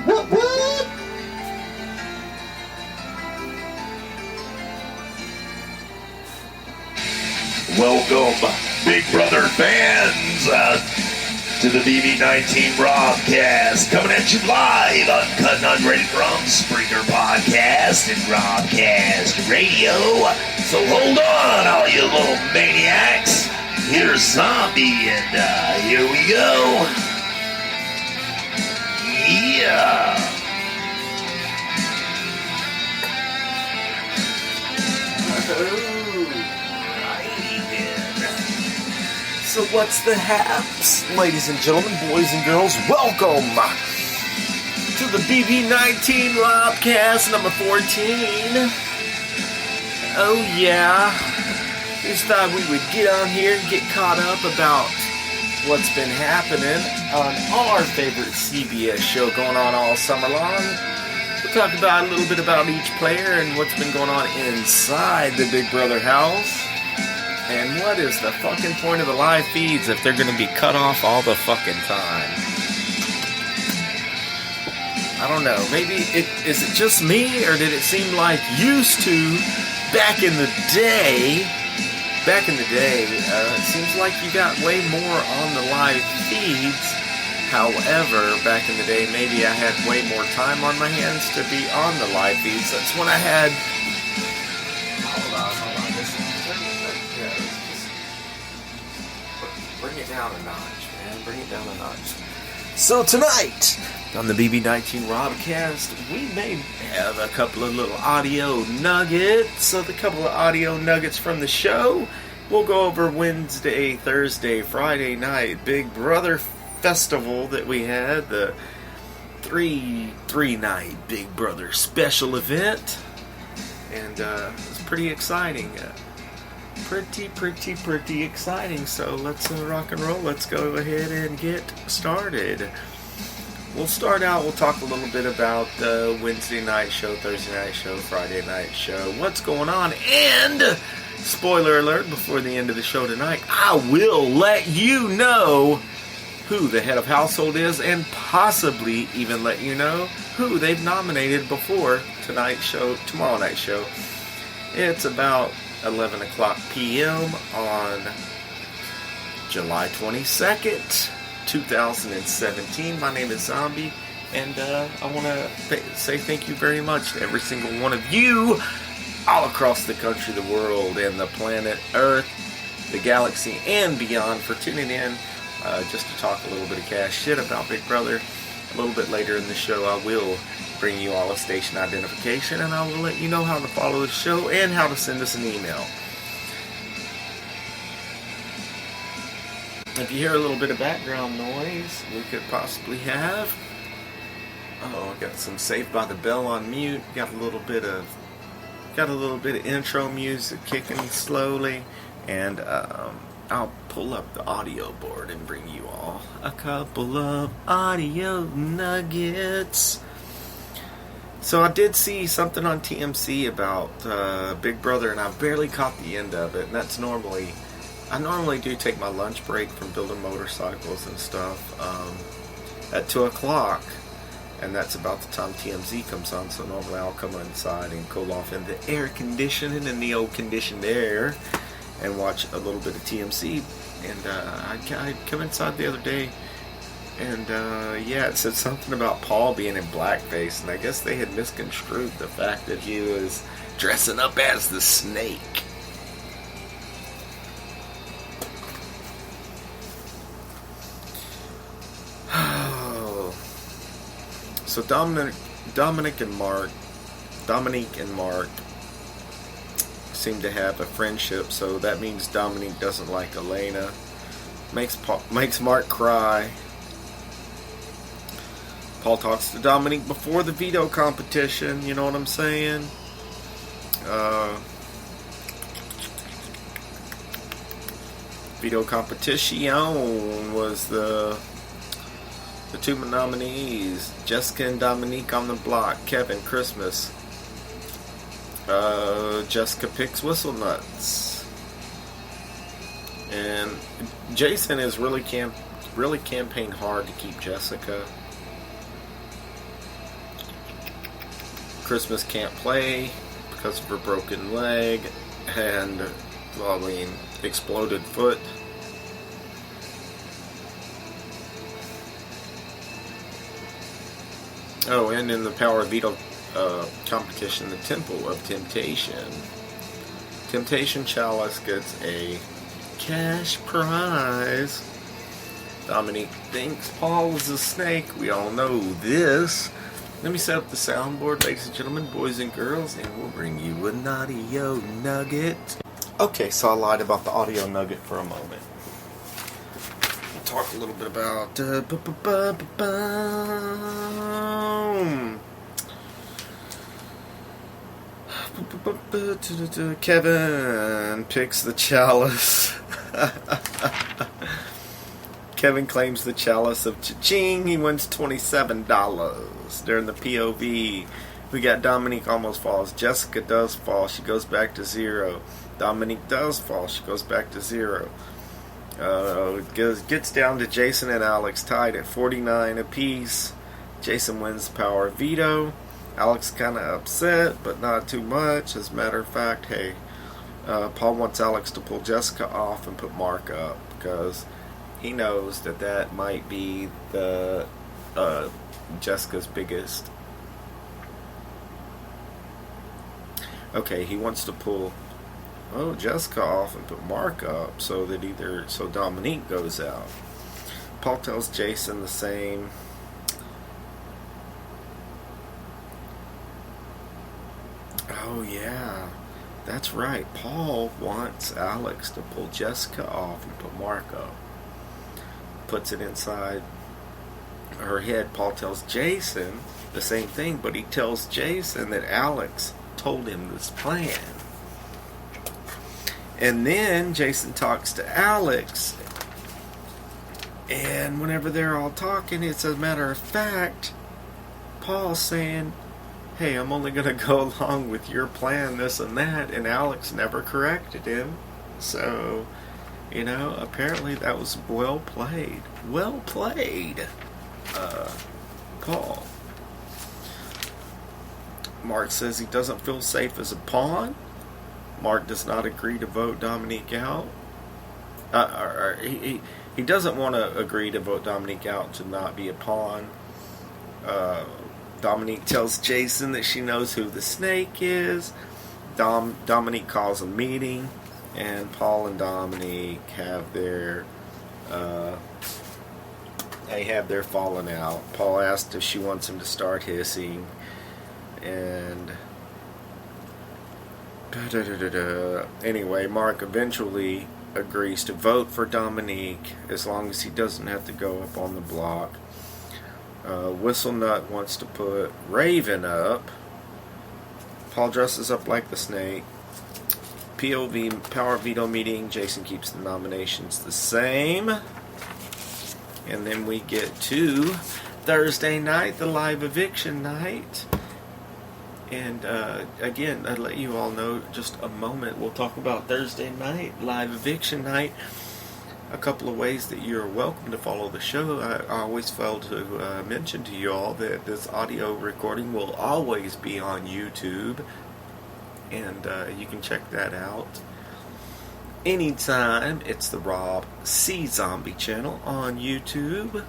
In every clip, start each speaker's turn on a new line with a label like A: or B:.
A: What, what?
B: Welcome, Big Brother fans, to the BB19 Robcast, coming at you live, uncut and unrated from Spreaker Podcast and Robcast Radio. So hold on, all you little maniacs. Here's Zombie, and here we go. Yeah.
A: So what's the haps, ladies and gentlemen, boys and girls? Welcome to the BB19 Robcast number 14. Oh yeah, just thought we would get on here and get caught up about what's been happening on our favorite CBS show going on all summer long. We'll talk about a little bit about each player and what's been going on inside the Big Brother house. And what is the fucking point of the live feeds if they're going to be cut off all the fucking time? I don't know. Maybe is it just me, or did it seem like used to back in the day? It seems like you got way more on the live feeds. However, back in the day, maybe I had way more time on my hands to be on the live feeds. That's when I had... Hold on. Bring it down a notch, man. Bring it down a notch. So tonight, on the BB19 Robcast, we may have a couple of little audio nuggets. So the couple of audio nuggets from the show. We'll go over Wednesday, Thursday, Friday night Big Brother festival that we had. The three-night Big Brother special event. And it was pretty exciting. Pretty exciting. So let's rock and roll. Let's go ahead and get started. We'll start out, we'll talk a little bit about the Wednesday night show, Thursday night show, Friday night show, what's going on, and spoiler alert, before the end of the show tonight, I will let you know who the head of household is, and possibly even let you know who they've nominated before tomorrow night's show. It's about 11 o'clock p.m. on July 22nd, 2017. My name is Zombie, and I want to say thank you very much to every single one of you all across the country, the world, and the planet Earth, the galaxy, and beyond for tuning in just to talk a little bit of cash shit about Big Brother. A little bit later in the show, I will bring you all a station identification, and I will let you know how to follow the show and how to send us an email. If you hear a little bit of background noise, we could possibly have... I got some Saved by the Bell on mute. Got a little bit of intro music kicking slowly, and I'll pull up the audio board and bring you all a couple of audio nuggets. So I did see something on TMC about Big Brother, and I barely caught the end of it. And that's I normally do take my lunch break from building motorcycles and stuff at 2 o'clock. And that's about the time TMZ comes on. So normally I'll come inside and cool off in the air conditioning in the old conditioned air and watch a little bit of TMC. And I come inside the other day, and it said something about Paul being in blackface, and I guess they had misconstrued the fact that he was dressing up as the Snake. So Dominique and Mark seem to have a friendship, so that means Dominique doesn't like Elena. Makes Mark cry. Paul talks to Dominique before the veto competition, you know what I'm saying? Veto competition was the two nominees, Jessica and Dominique on the block, Kevin Christmas. Jessica picks Whistle Nuts. And Jason is really campaigned hard to keep Jessica. Christmas can't play because of her broken leg and, well, I mean, exploded foot. Oh, and in the Power Veto competition, the Temple of Temptation, Temptation Chalice gets a cash prize. Dominique thinks Paul is a snake. We all know this. Let me set up the soundboard, ladies and gentlemen, boys and girls, and we'll bring you an audio nugget. Okay, so I lied about the audio nugget for a moment. We'll talk a little bit about Kevin picks the chalice. Kevin claims the chalice of cha-ching. He wins $27 during the POV. We got Dominique almost falls. Jessica does fall. She goes back to 0. Dominique does fall. She goes back to 0. Gets down to Jason and Alex tied at 49 apiece. Jason wins power veto. Alex kind of upset, but not too much. As a matter of fact, hey, Paul wants Alex to pull Jessica off and put Mark up because he knows that might be the Jessica's biggest. Okay, he wants to pull Jessica off and put Mark up so Dominique goes out. Paul tells Jason the same. Oh yeah, that's right. Paul wants Alex to pull Jessica off and put Mark up. Puts it inside her head. Paul tells Jason the same thing, but he tells Jason that Alex told him this plan. And then Jason talks to Alex, and whenever they're all talking, it's a matter of fact, Paul's saying, hey, I'm only going to go along with your plan, this and that, and Alex never corrected him. So, apparently that was well played. Well played, Paul. Mark says he doesn't feel safe as a pawn. Mark does not agree to vote Dominique out. He doesn't want to agree to vote Dominique out to not be a pawn. Dominique tells Jason that she knows who the snake is. Dominique calls a meeting, and Paul and Dominique have their falling out. Paul asked if she wants him to start hissing, and anyway, Mark eventually agrees to vote for Dominique as long as he doesn't have to go up on the block. Whistlenut wants to put Raven up. Paul dresses up like the snake. POV power veto meeting. Jason keeps the nominations the same. And then we get to Thursday night, the live eviction night. And again, I'd let you all know just a moment. We'll talk about Thursday night, live eviction night. A couple of ways that you're welcome to follow the show. I always fail to mention to you all that this audio recording will always be on YouTube. And you can check that out anytime. It's the Rob C. Zombie channel on YouTube.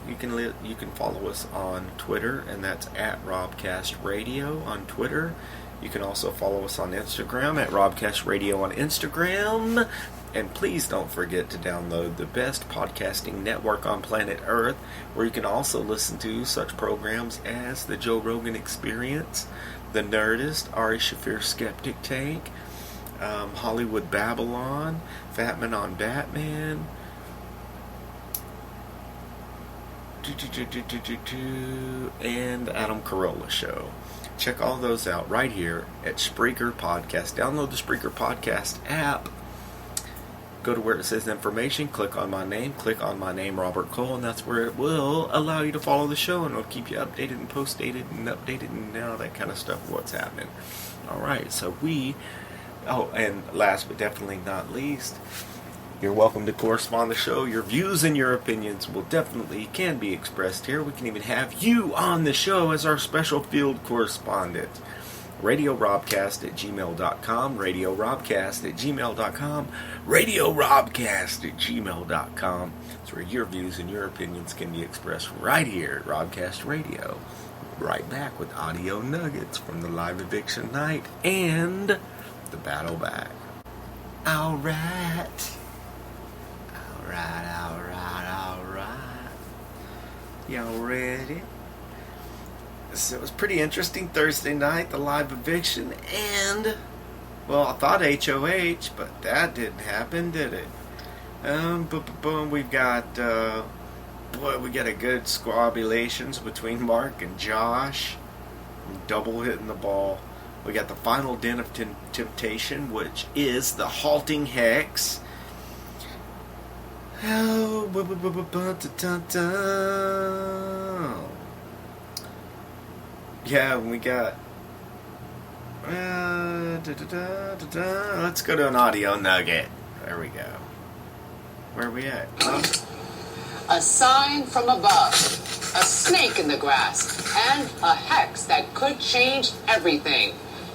A: You can follow us on Twitter, and that's at Robcast Radio on Twitter. You can also follow us on Instagram at Robcast Radio on Instagram. And please don't forget to download the best podcasting network on planet Earth, where you can also listen to such programs as The Joe Rogan Experience, The Nerdist, Ari Shaffir Skeptic Tank, Hollywood Babylon, Fatman on Batman, and Adam Carolla Show. Check all those out right here at Spreaker Podcast. Download the Spreaker Podcast app. Go to where it says information, click on my name, Robert Cole, and that's where it will allow you to follow the show, and it'll keep you updated and post-dated and updated and all that kind of stuff, what's happening. Alright, so and last but definitely not least, You're welcome to correspond the show. Your views and your opinions can be expressed here. We can even have you on the show as our special field correspondent. RadioRobcast@gmail.com, RadioRobcast@gmail.com, RadioRobcast@gmail.com. That's where your views and your opinions can be expressed right here at Robcast Radio. Right back with audio nuggets from the live eviction night and the battle back. Alright. Y'all ready? So it was pretty interesting Thursday night, the live eviction, and, well, I thought HOH, but that didn't happen, did it? Boom, we've got, we got a good squabulations between Mark and Josh, double hitting the ball. We got the final den of temptation, which is the halting hex. Oh, yeah, we got. Let's go to an audio nugget. There we go. Where are we at?
C: A sign from above, a snake in the grass, and a hex that could change everything.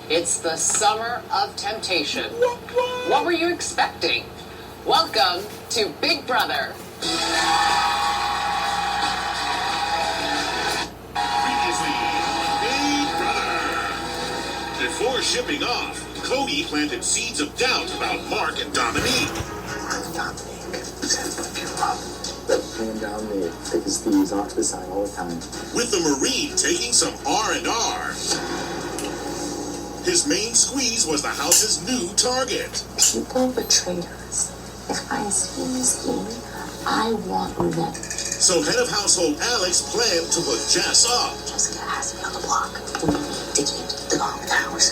C: It's the summer of temptation. What were you expecting? Welcome to Big Brother.
D: Before shipping off, Cody planted seeds of doubt about Mark and Dominique.
E: Playing Dominique, take his thieves off to the side all the time.
D: With the Marine taking some R&R. His main squeeze was the house's new target.
F: People betrayed us. If I see this game, I want revenge.
D: So head of household Alex planned to put Jess up.
F: Jessica has to be on the block. We need to keep the calm in the house.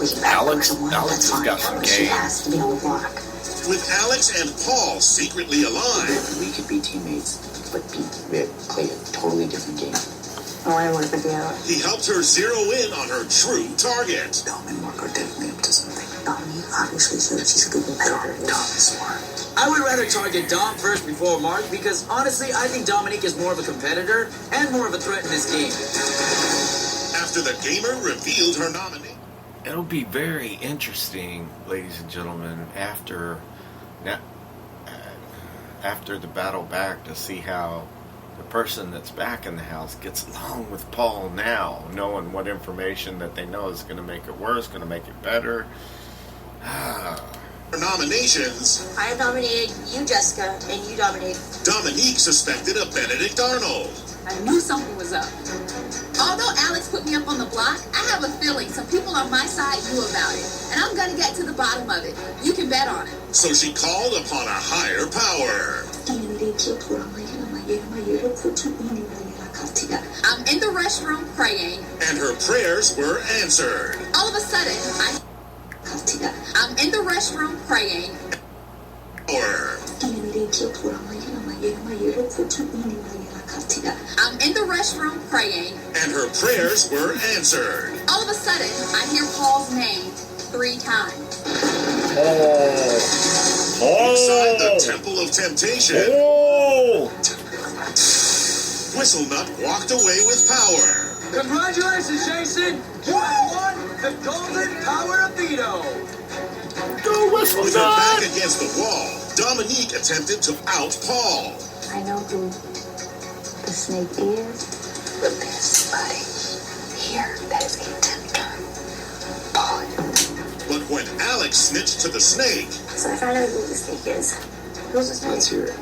F: We can
A: Alex
F: someone
A: has
F: that's fine,
A: got some
F: but she
A: game.
F: has to be on the block.
D: With Alex and Paul secretly aligned.
E: We could be teammates, but play a totally different game.
F: Oh, I want to be out.
D: He helped her zero in on her true target.
F: Dom and Mark are definitely up to something. Dominique obviously said she's a good competitor. Dom is smart.
G: I would rather target Dom first before Mark because honestly, I think Dominique is more of a competitor and more of a threat in this game.
D: After the gamer revealed her nominee.
A: It'll be very interesting, ladies and gentlemen, after the battle back to see how the person that's back in the house gets along with Paul now, knowing what information that they know is going to make it worse, going to make it better.
D: Nominations.
H: I nominated you, Jessica, and you nominated.
D: Dominique suspected of Benedict Arnold.
H: I knew something was up. Although Alex put me up on the block, I have a feeling some people on my side knew about it. And I'm going to get to the bottom of it. You can bet on it.
D: So she called upon a higher power.
H: I'm in the restroom praying.
D: And her prayers were answered.
H: All of a sudden, I'm in the restroom praying.
D: Power.
H: I'm in the restroom praying.
D: And her prayers were answered.
H: All of a sudden, I hear Paul's name 3 times.
D: Inside the Temple of Temptation. Whistlenut walked away with power.
G: Congratulations, Jason! You have won the Golden Power of Veto!
A: Go Whistle
D: With her back against the wall, Dominique attempted to out Paul.
F: I know who the snake is, but there's somebody here that is a tempter. Paul.
D: But when Alex snitched to the snake,
F: So I found out who the snake is. Who's the snake?
E: Let's hear it.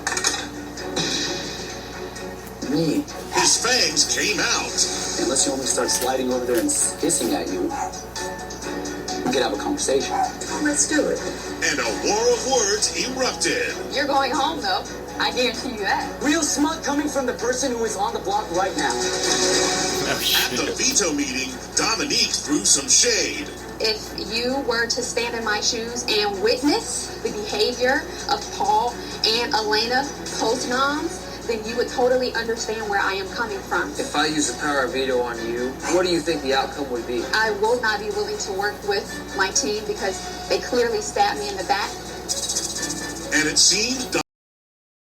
E: Me.
D: his fangs came out.
E: Unless you want me to start sliding over there and hissing at you, we could have a conversation.
F: Let's do it.
D: And a war of words erupted.
H: You're going home, though. I guarantee you that.
G: Real smut coming from the person who is on the block right now.
D: At the veto meeting, Dominique threw some shade.
H: If you were to stand in my shoes and witness the behavior of Paul and Elena post-noms, then you would totally understand where I am coming from.
G: If I use the power of veto on you, what do you think the outcome would be?
H: I will not be willing to work with my team because they clearly stabbed me in the back.
D: and it seems